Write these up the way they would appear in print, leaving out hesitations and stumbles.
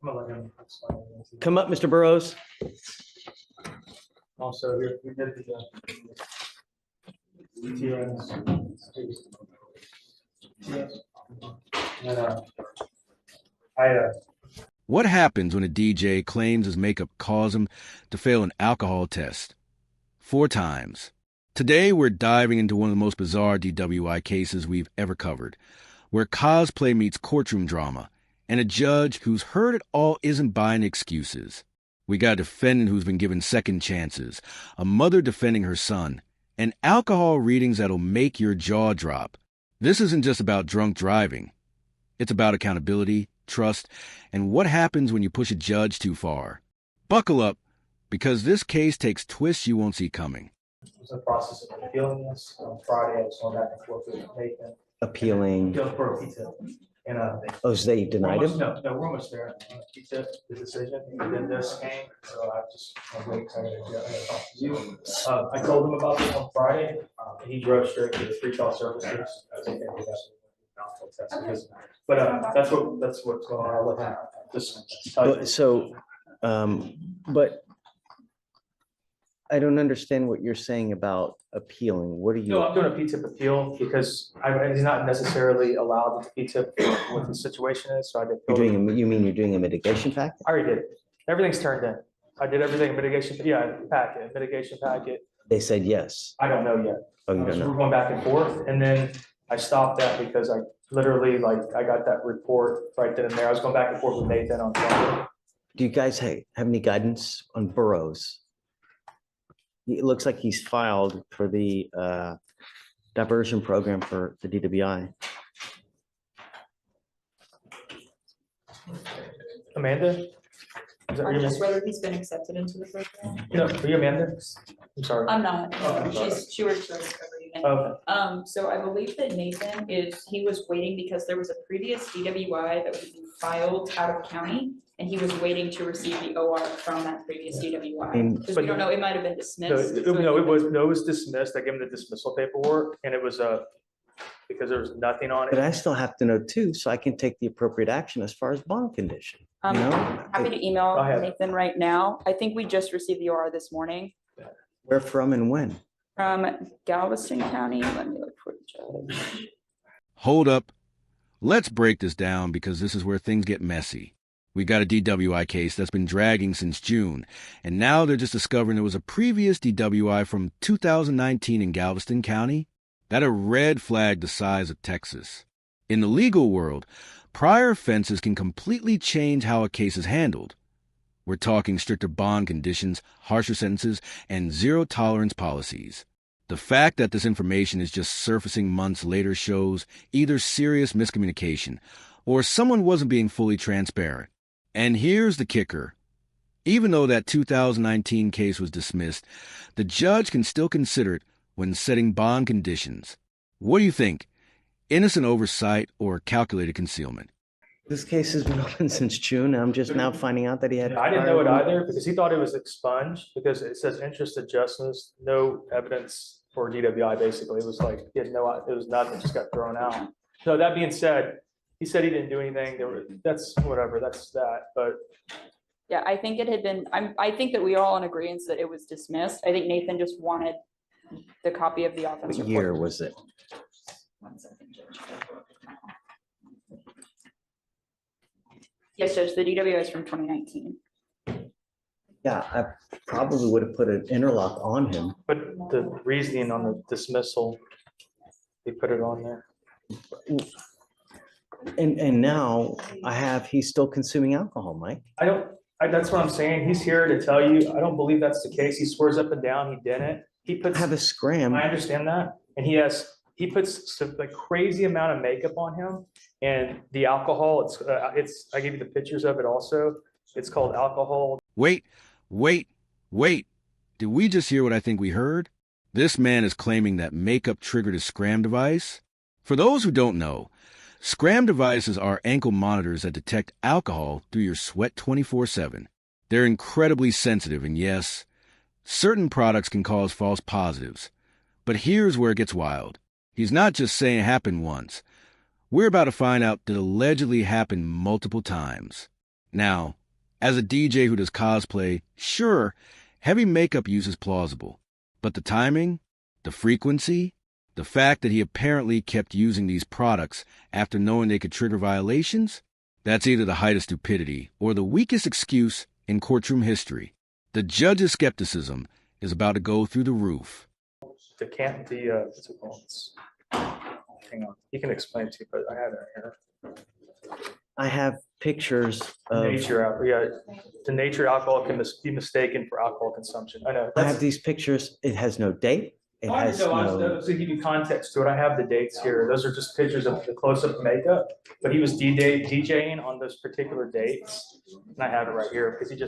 I'm gonna let him explain it. Come up, Mr. Burrows. Also, we did the TNs. And What happens when a DJ claims his makeup caused him to fail an alcohol test? 4 times. Today, we're diving into one of the most bizarre DWI cases we've ever covered, where cosplay meets courtroom drama, and a judge who's heard it all isn't buying excuses. We got a defendant who's been given second chances, a mother defending her son, and alcohol readings that'll make your jaw drop. This isn't just about drunk driving. It's about accountability, trust, and what happens when you push a judge too far. Buckle up, because this case takes twists you won't see coming. it was in the process of appealing this. On Friday, I was going back and forth with Nathan. Appealing. Appealed for a pizza. And Oh, so they denied him? No, we're almost there. Pizza, the decision, and then this came, so I'm really excited to talk to you. I told him about this on Friday. He drove straight to the pretrial services. But that's what's going on. I'll let him just tell you. But I don't understand what you're saying about appealing. What are you? No, I'm doing a P-tip appeal because he's not necessarily allowed to P-tip what the situation is, so I did. You mean you're doing a mitigation packet? I already did. Everything's turned in. I did everything, mitigation packet. They said yes. I don't know yet. Oh, you don't know? We're going back and forth, and then I stopped that because I literally, I got that report right then and there. I was going back and forth with Nathan on Friday. Do you guys have any guidance on Burrows? It looks like he's filed for the diversion program for the DWI. Amanda? Just whether he's been accepted into the program. No, are you Amanda? I'm sorry. I'm not. Oh, sorry. She works for recovery. Okay. So I believe that Nathan he was waiting because there was a previous DWI that was filed out of county, and he was waiting to receive the OR from that previous DWI. Because we don't know, it might have been dismissed. No, it was dismissed. I gave him the dismissal paperwork, and it was because there was nothing on But it. I still have to know too, so I can take the appropriate action as far as bond condition. I'm happy to email Go ahead. Nathan right now. I think we just received the OR this morning Where from and when? from Galveston County. Let me look for the judge. Hold up. Let's break this down because this is where things get messy. We got a DWI case that's been dragging since June, and now they're just discovering there was a previous DWI from 2019 in Galveston County. That a red flag the size of Texas. In the legal world, prior offenses can completely change how a case is handled. We're talking stricter bond conditions, harsher sentences, and zero-tolerance policies. The fact that this information is just surfacing months later shows either serious miscommunication or someone wasn't being fully transparent. And here's the kicker. Even though that 2019 case was dismissed, the judge can still consider it when setting bond conditions. What do you think? Innocent oversight or calculated concealment? This case has been open since June. I'm just now finding out that he had. I didn't know it either because he thought it was expunged because it says interest adjustments, no evidence for DWI. Basically, it was like he had no, it was nothing, it just got thrown out. So that being said, he said he didn't do anything. That's whatever. That's that. But Yeah, I think it had been, I think that we are all in agreement that it was dismissed. I think Nathan just wanted the copy of the offense What report. year was it? 1 second, Judge. Yes, Judge, the DWI is from 2019. Yeah, I probably would have put an interlock on him. but the reasoning on the dismissal, he put it on there. And now he's still consuming alcohol, Mike. That's what I'm saying. He's here to tell you, I don't believe that's the case. He swears up and down he didn't. He puts, Have a scram. I understand that. And he puts some like crazy amount of makeup on him, and the alcohol, it's, I gave you the pictures of it also. It's called alcohol. Wait. Did we just hear what I think we heard? This man is claiming that makeup triggered his scram device. For those who don't know, scram devices are ankle monitors that detect alcohol through your sweat 24/7. They're incredibly sensitive, and yes, certain products can cause false positives. But here's where it gets wild. He's not just saying it happened once. We're about to find out that it allegedly happened multiple times. Now, as a DJ who does cosplay, sure, heavy makeup use is plausible. But the timing, the frequency, the fact that he apparently kept using these products after knowing they could trigger violations, that's either the height of stupidity or the weakest excuse in courtroom history. The judge's skepticism is about to go through the roof. What's it called? Hang on, you can explain it to you, but I have it here. I have pictures of, The nature of alcohol can be mistaken for alcohol consumption. I know. I have these pictures. It has no date. It has no, To give you context to it, I have the dates here. Those are just pictures of the close-up makeup, but he was DJing on those particular dates. And I have it right here because I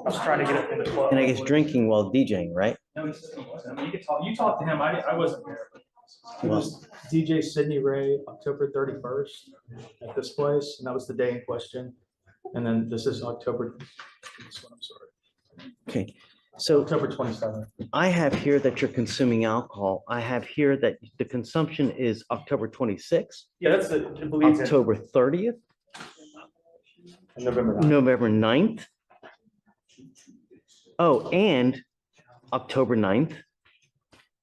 was trying to get it in the club. and I guess drinking while DJing, right? No, he said he wasn't. I mean, you talked to him. I wasn't there. It was DJ Sydney Ray, October 31st at this place, and that was the day in question. And then this is October, this one, I'm sorry, Okay. So October 27th. I have here that you're consuming alcohol. I have here that the consumption is October 26th, Yeah, that's the, it believes in October 30th, November 9th. November 9th. Oh, and October 9th.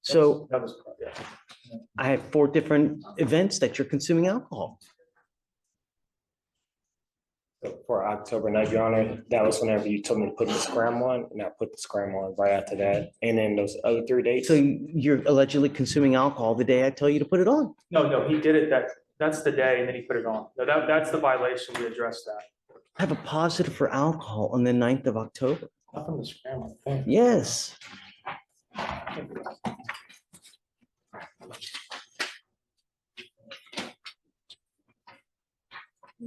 So That was, yeah. I have 4 different events that you're consuming alcohol. For October 9th, Your Honor, that was whenever you told me to put the scram on, and I put the scram on right after that. And then those other 3 dates. So you're allegedly consuming alcohol the day I tell you to put it on. No, he did it that's the day and then he put it on. No, that's the violation. We addressed that. I have a positive for alcohol on the 9th of October. Not from the scramble thing. Yes.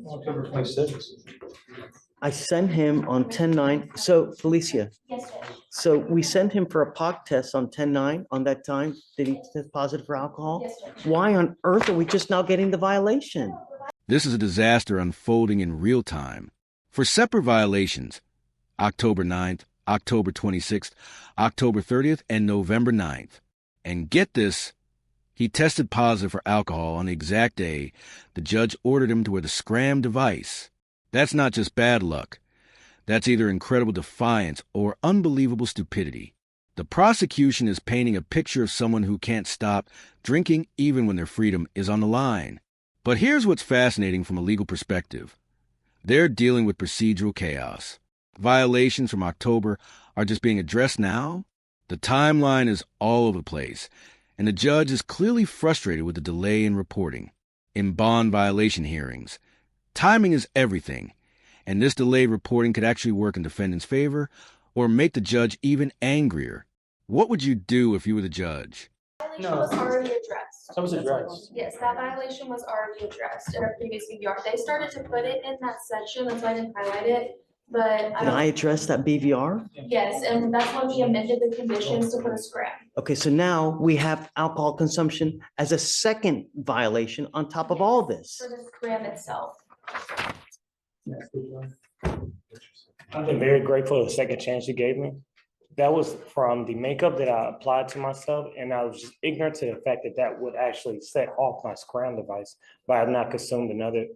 October 26th. I sent him on 10/9. So Felicia, Yes, sir. so we sent him for a POC test on 10/9 on that time. Did he test positive for alcohol? Yes, sir. Why on earth are we just now getting the violation? This is a disaster unfolding in real time. For separate violations, October 9th, October 26th, October 30th, and November 9th. And get this, he tested positive for alcohol on the exact day the judge ordered him to wear the scram device. That's not just bad luck. That's either incredible defiance or unbelievable stupidity. The prosecution is painting a picture of someone who can't stop drinking even when their freedom is on the line. But here's what's fascinating from a legal perspective. They're dealing with procedural chaos. Violations from October are just being addressed now. The timeline is all over the place, and the judge is clearly frustrated with the delay in reporting. In bond violation hearings, timing is everything, and this delayed reporting could actually work in defendant's favor or make the judge even angrier. What would you do if you were the judge? Violation was already addressed. That was addressed. Yes, that violation was already addressed in a previous BVR. They started to put it in that section, that's why I didn't highlight it. But I Did I don't, address that BVR? yes, and that's when we amended the conditions to put a scram. Okay, so now we have alcohol consumption as a second violation on top of all this. For the scram itself. I've been very grateful for the second chance you gave me. That was from the makeup that I applied to myself, and I was just ignorant to the fact that that would actually set off my scram device, but I have not consumed another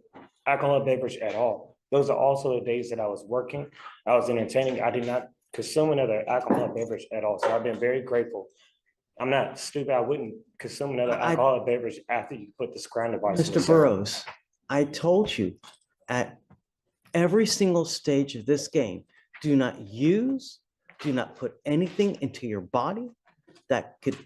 alcohol beverage at all. Those are also the days that I was working, I was entertaining. I did not consume another alcohol beverage at all, so I've been very grateful. I'm not stupid. I wouldn't consume another alcoholic beverage after you put the scram device. in the Mr. cell. Burrows, I told you at every single stage of this game, do not put anything into your body that could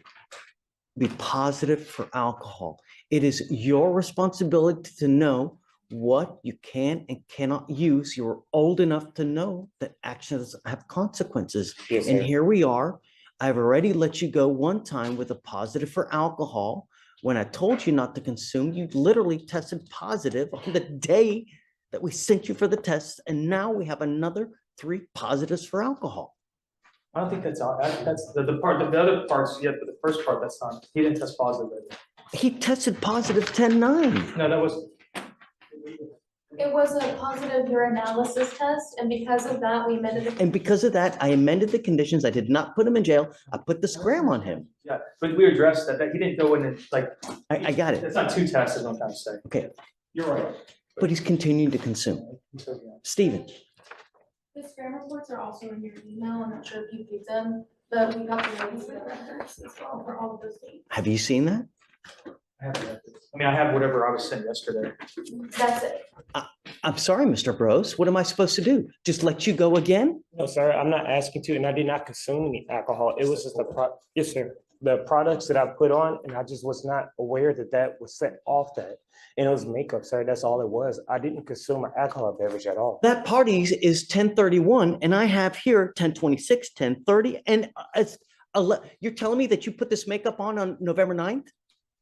be positive for alcohol. It is your responsibility to know what you can and cannot use. You're old enough to know that actions have consequences. Yes, And sir. here we are. I've already let you go one time with a positive for alcohol. When I told you not to consume, you literally tested positive on the day that we sent you for the test. And now we have another 3 positives for alcohol. I don't think that's all. That's the part, the other parts, yeah, but the first part, that's not, he didn't test positive. He tested positive 10/9. No, that was, It was a positive urinalysis test, and because of that, we amended the. And because of that, I amended the conditions. I did not put him in jail. I put the scram on him. yeah, but we addressed that he didn't go in and like. I got it. It's not 2 tests, is what I'm trying to say. Okay, You're right. but he's continuing to consume. Stephen, The scram reports are also in your email. I'm not sure if you viewed them, but we got the notice of the records as well for all of those dates. Have you seen that? I have whatever I was sent yesterday. That's it. I'm sorry, Mr. Bros. What am I supposed to do? Just let you go again? No, sir, I'm not asking to, and I did not consume any alcohol. It was just yes, sir. The products that I put on, and I just was not aware that that was set off that. And it was makeup, sir. That's all it was. I didn't consume an alcohol beverage at all. That party is 10:31 and I have here 10:26, 10:30, and you're telling me that you put this makeup on November 9th?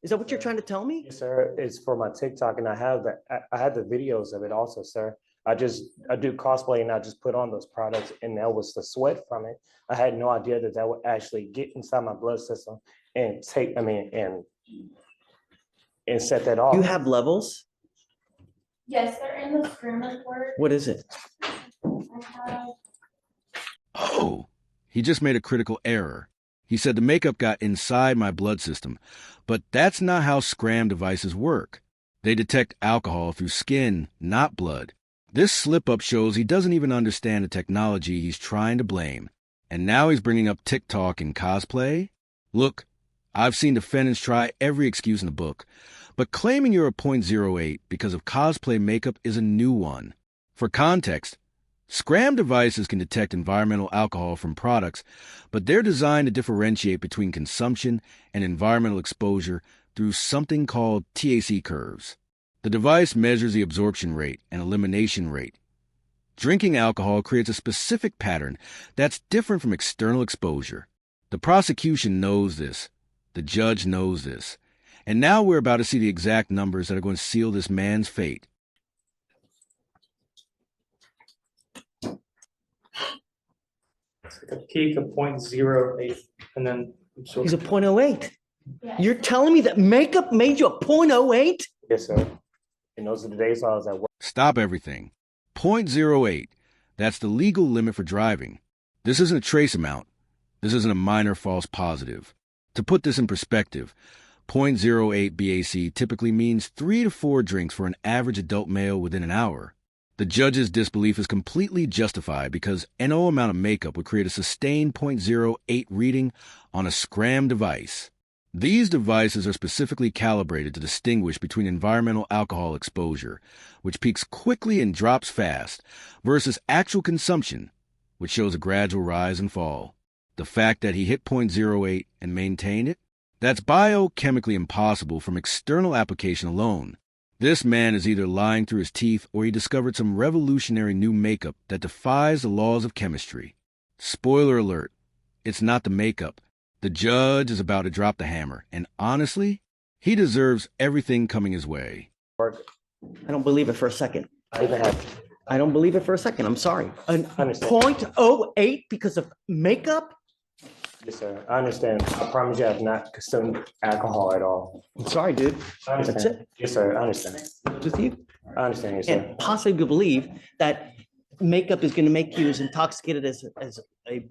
Is that what you're trying to tell me? Yes, sir. It's for my TikTok, and I have the videos of it also, sir. I do cosplay, and I just put on those products, and that was the sweat from it. I had no idea that that would actually get inside my blood system and and set that off. You have levels? Yes, they're in the scram report. What is it? I have Oh, he just made a critical error. He said the makeup got inside my blood system, but that's not how scram devices work. They detect alcohol through skin, not blood. This slip-up shows he doesn't even understand the technology he's trying to blame. And now he's bringing up TikTok and cosplay? Look, I've seen defendants try every excuse in the book, but claiming you're a .08 because of cosplay makeup is a new one. For context, scram devices can detect environmental alcohol from products, but they're designed to differentiate between consumption and environmental exposure through something called TAC curves. The device measures the absorption rate and elimination rate. Drinking alcohol creates a specific pattern that's different from external exposure. The prosecution knows this. The judge knows this. And now we're about to see the exact numbers that are going to seal this man's fate. It's like a peak of .08, and then. He's a .08. yes. You're telling me that makeup made you a .08? Yes, sir. And those are the days I was at work. Stop everything. .08. That's the legal limit for driving. This isn't a trace amount. This isn't a minor false positive. To put this in perspective, .08 BAC typically means 3 to 4 drinks for an average adult male within an hour. The judge's disbelief is completely justified because NO amount of makeup would create a sustained .08 reading on a scram device. These devices are specifically calibrated to distinguish between environmental alcohol exposure, which peaks quickly and drops fast, versus actual consumption, which shows a gradual rise and fall. The fact that he hit .08 and maintained it, that's biochemically impossible from external application alone. This man is either lying through his teeth or he discovered some revolutionary new makeup that defies the laws of chemistry. Spoiler alert, it's not the makeup. The judge is about to drop the hammer, and honestly, he deserves everything coming his way. I don't believe it for a second. I even have, I don't believe it for a second. I'm sorry. A I understand. .08 because of makeup? Yes, sir. I understand. I promise you I have not consumed alcohol at all. I'm sorry, dude. I That's understand. it. Yes, sir. I understand. With you. I understand, yes, sir. Can't possibly believe that makeup is going to make you as intoxicated as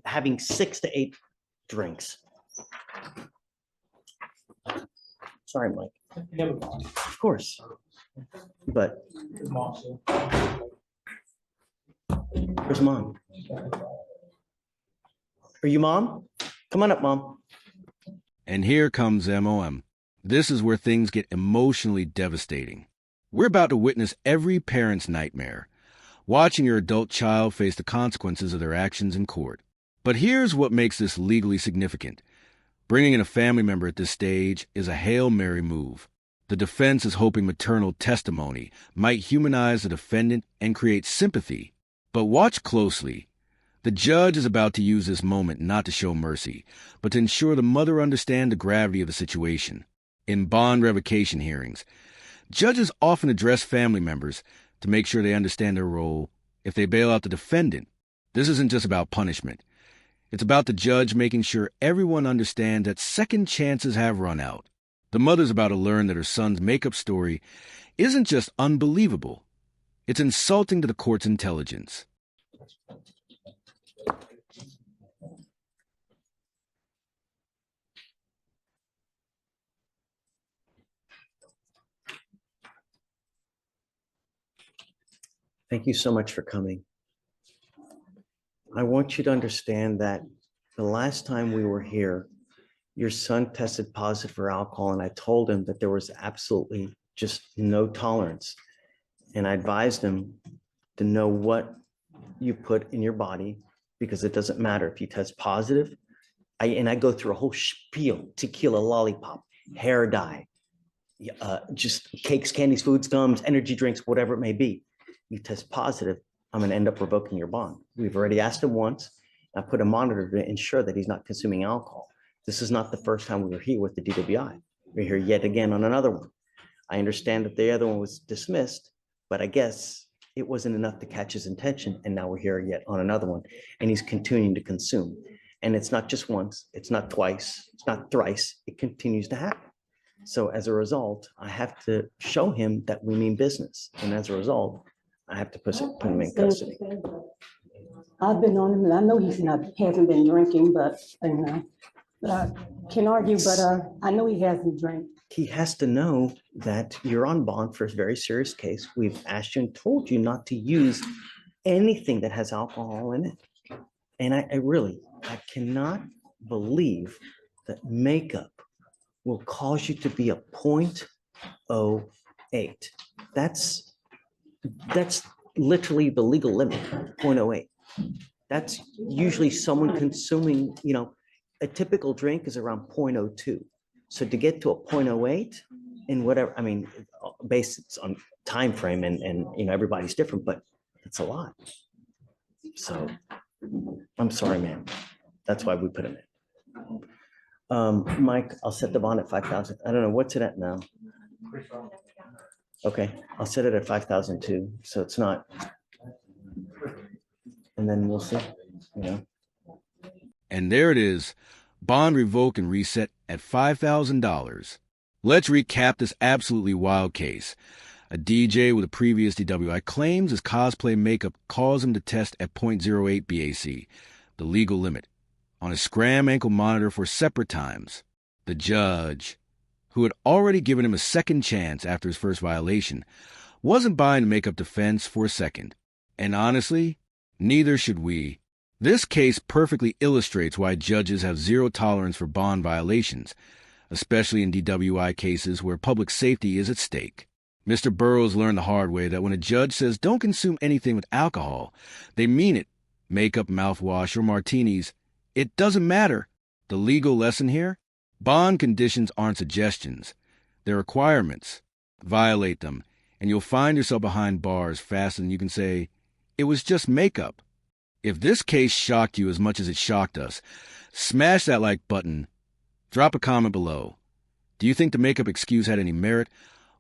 having 6 to 8 drinks. Sorry, Mike. Of course. But where's mom? Are you mom? Come on up, mom. And here comes MOM. This is where things get emotionally devastating. We're about to witness every parent's nightmare, watching your adult child face the consequences of their actions in court. But here's what makes this legally significant. Bringing in a family member at this stage is a Hail Mary move. The defense is hoping maternal testimony might humanize the defendant and create sympathy. But watch closely. The judge is about to use this moment not to show mercy, but to ensure the mother understands the gravity of the situation. In bond revocation hearings, judges often address family members to make sure they understand their role if they bail out the defendant. This isn't just about punishment. It's about the judge making sure everyone understands that second chances have run out. The mother's about to learn that her son's makeup story isn't just unbelievable. It's insulting to the court's intelligence. Thank you so much for coming. I want you to understand that the last time we were here, your son tested positive for alcohol, and I told him that there was absolutely just no tolerance. And I advised him to know what you put in your body, because it doesn't matter if you test positive. I go through a whole spiel: tequila, lollipop, hair dye, just cakes, candies, foods, gums, energy drinks, whatever it may be. You test positive, I'm going to end up revoking your bond. We've already asked him once. I put a monitor to ensure that he's not consuming alcohol. This is not the first time we were here with the DWI. We're here yet again on another one. I understand that the other one was dismissed, but I guess it wasn't enough to catch his attention. And now we're here yet on another one, and he's continuing to consume. And it's not just once, it's not twice, it's not thrice, it continues to happen. So as a result, I have to show him that we mean business. And as a result, I have to put him in custody. I've been on him, and I know hasn't been drinking, but, I can argue, but, I know he hasn't drank. He has to know that you're on bond for a very serious case. We've asked you and told you not to use anything that has alcohol in it. And I cannot believe that makeup will cause you to be a 0.08. That's literally the legal limit, 0.08. That's usually someone consuming, a typical drink is around 0.02. So to get to a 0.08 in whatever, based on time frame and everybody's different, but it's a lot. So I'm sorry, man. That's why we put him in. Mike, I'll set the bond at 5,000. I don't know, what's it at now? Okay, I'll set it at 5,000 too, so it's not. And then we'll see, And there it is. Bond revoked and reset at $5,000. Let's recap this absolutely wild case. A DJ with a previous DWI claims his cosplay makeup caused him to test at 0.08 BAC, the legal limit, on a scram ankle monitor for separate times. The judge, who had already given him a second chance after his first violation, wasn't buying the makeup defense for a second. And honestly, neither should we. This case perfectly illustrates why judges have zero tolerance for bond violations, especially in DWI cases where public safety is at stake. Mr. Burroughs learned the hard way that when a judge says don't consume anything with alcohol, they mean it. Makeup, mouthwash, or martinis, it doesn't matter. The legal lesson here? Bond conditions aren't suggestions. They're requirements. Violate them, and you'll find yourself behind bars faster than you can say, it was just makeup. If this case shocked you as much as it shocked us, smash that like button. Drop a comment below. Do you think the makeup excuse had any merit,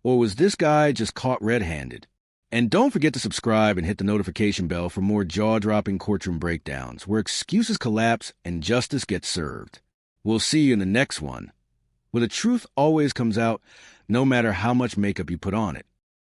or was this guy just caught red-handed? And don't forget to subscribe and hit the notification bell for more jaw-dropping courtroom breakdowns, where excuses collapse and justice gets served. We'll see you in the next one, where the truth always comes out, no matter how much makeup you put on it.